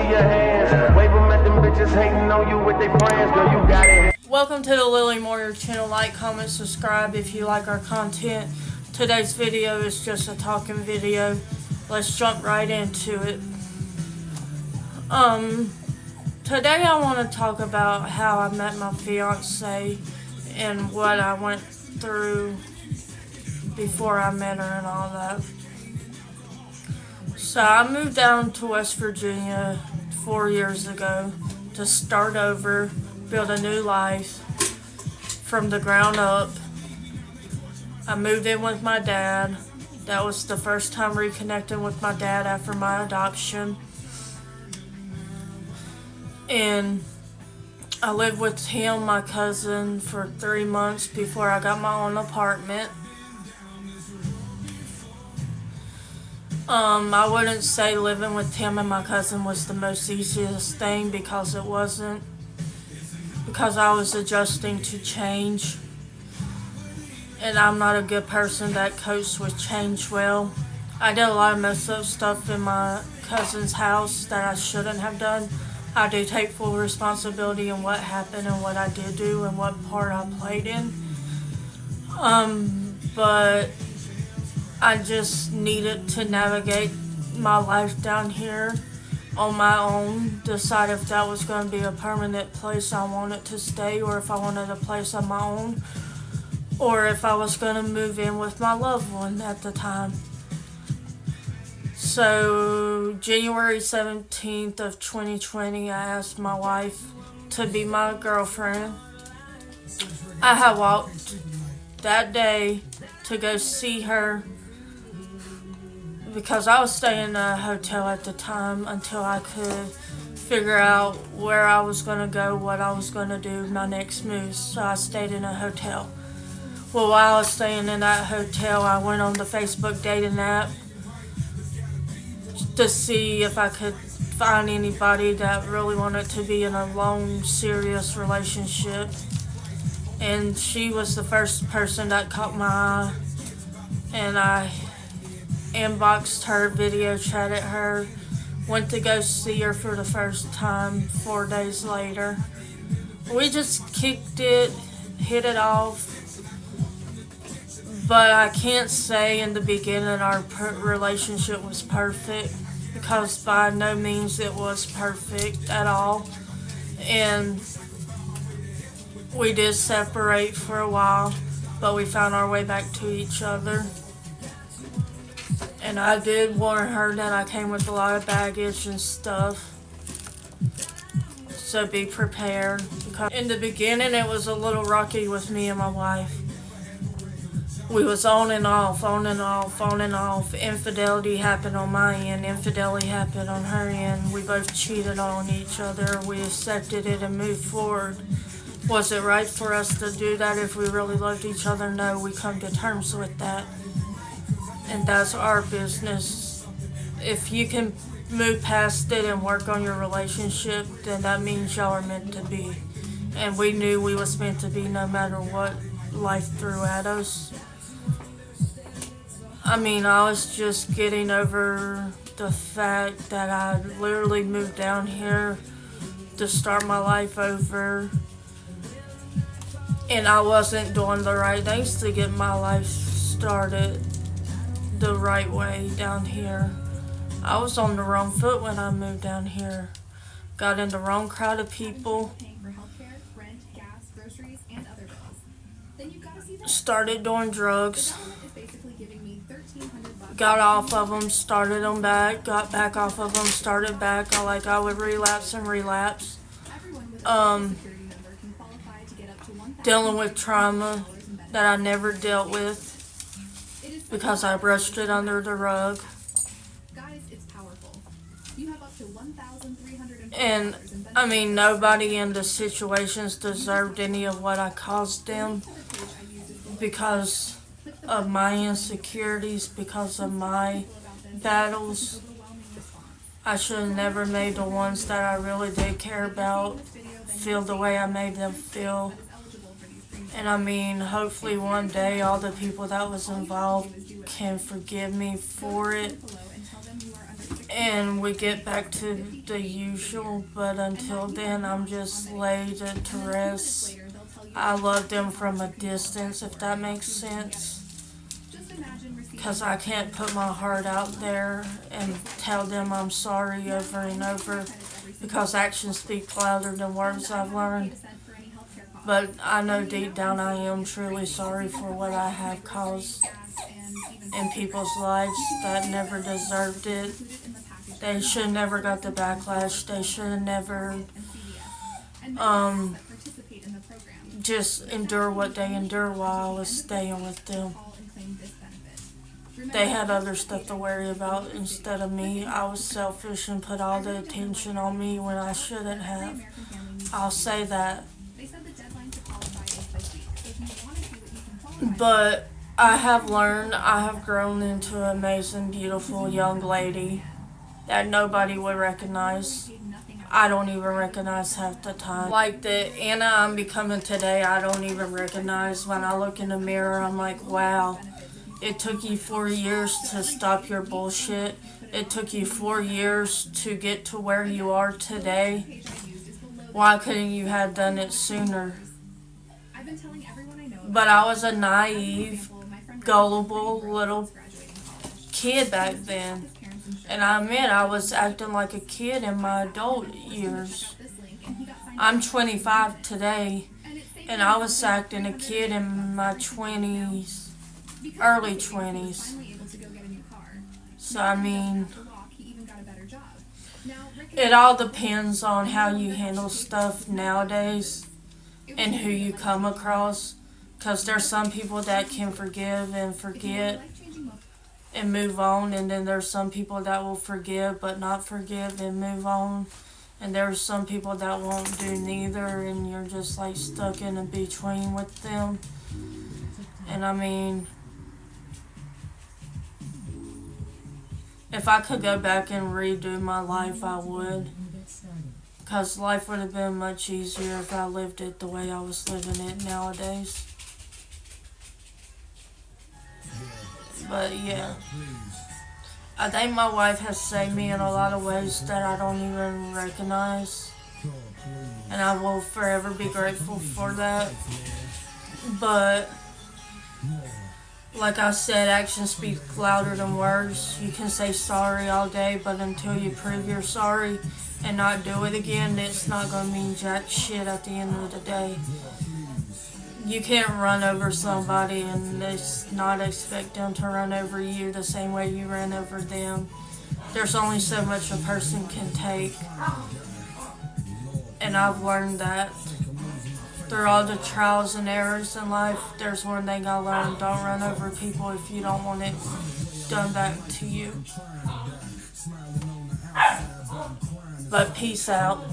your hands. Wave them at them bitches hating on you with their friends. Girl, you got it. Welcome to the Lily Moyer channel. Like, comment, subscribe if you like our content. Today's video is just a talking video. Let's jump right into it. Today I want to talk about how I met my fiance and what I went through before I met her and all that. So I moved down to West Virginia 4 years ago to start over, build a new life from the ground up. I moved in with my dad. That was the first time reconnecting with my dad after my adoption. And I lived with him, my cousin, for 3 months before I got my own apartment. I wouldn't say living with him and my cousin was the most easiest thing, because it wasn't. Because I was adjusting to change. And I'm not a good person that copes with change well. I did a lot of messed up stuff in my cousin's house that I shouldn't have done. I do take full responsibility in what happened and what I did do and what part I played in. But I just needed to navigate my life down here on my own, decide if that was going to be a permanent place I wanted to stay, or if I wanted a place on my own, or if I was going to move in with my loved one at the time. So January 17th of 2020, I asked my wife to be my girlfriend. I had walked that day to go see her because I was staying in a hotel at the time until I could figure out where I was going to go, what I was going to do, my next move. So I stayed in a hotel. Well, while I was staying in that hotel, I went on the Facebook dating app to see if I could find anybody that really wanted to be in a long, serious relationship. And she was the first person that caught my eye. And I inboxed her, video chatted her, went to go see her for the first time 4 days later. We just kicked it, hit it off. But I can't say in the beginning our relationship was perfect, because by no means it was perfect at all. And we did separate for a while, but we found our way back to each other. And I did warn her that I came with a lot of baggage and stuff. So be prepared. Because in the beginning it was a little rocky with me and my wife. We was on and off, on and off, on and off. Infidelity happened on my end. Infidelity happened on her end. We both cheated on each other. We accepted it and moved forward. Was it right for us to do that if we really loved each other? No, we come to terms with that. And that's our business. If you can move past it and work on your relationship, then that means y'all are meant to be. And we knew we was meant to be no matter what life threw at us. I mean, I was just getting over the fact that I literally moved down here to start my life over. And I wasn't doing the right things to get my life started the right way down here. I was on the wrong foot when I moved down here. Got in the wrong crowd of people. Started doing drugs. Got off of them, started them back, got back off of them, started back. I would relapse and relapse. Dealing with trauma that I never dealt with because I brushed it under the rug. And I mean, nobody in the situations deserved any of what I caused them, because of my insecurities, because of my battles. I should have never made the ones that I really did care about feel the way I made them feel. And I mean, hopefully one day all the people that was involved can forgive me for it. and we get back to the usual. But until then, I'm just laid to rest. I love them from a distance, if that makes sense. Because I can't put my heart out there and tell them I'm sorry over and over, because actions speak louder than words, I've learned. But I know deep down I am truly sorry for what I have caused in people's lives that never deserved it. They should never got the backlash. They should never just endure what they endured while I was staying with them. They had other stuff to worry about instead of me. I was selfish and put all the attention on me when I shouldn't have. I'll say that. But I have learned, I have grown into an amazing, beautiful young lady that nobody would recognize. I don't even recognize half the time. Like the Anna I'm becoming today, I don't even recognize. When I look in the mirror, I'm like, wow, it took you 4 years to stop your bullshit. It took you 4 years to get to where you are today. Why couldn't you have done it sooner? But I was a naive, gullible little kid back then. And I admit I was acting like a kid in my adult years. I'm 25 today, and I was acting a kid in my 20s, early 20s. So, I mean, it all depends on how you handle stuff nowadays and who you come across. Because there's some people that can forgive and forget and move on, and then there's some people that will forgive but not forgive and move on, and there's some people that won't do neither, and you're just like stuck in a between with them. And I mean, if I could go back and redo my life, I would, because life would have been much easier if I lived it the way I was living it nowadays. But yeah, I think my wife has saved me in a lot of ways that I don't even recognize, and I will forever be grateful for that. But like I said, actions speak louder than words. You can say sorry all day, but until you prove you're sorry and not do it again, it's not going to mean jack shit at the end of the day. You can't run over somebody and not expect them to run over you the same way you ran over them. There's only so much a person can take. And I've learned that through all the trials and errors in life. There's one thing I learned: don't run over people if you don't want it done back to you. But peace out.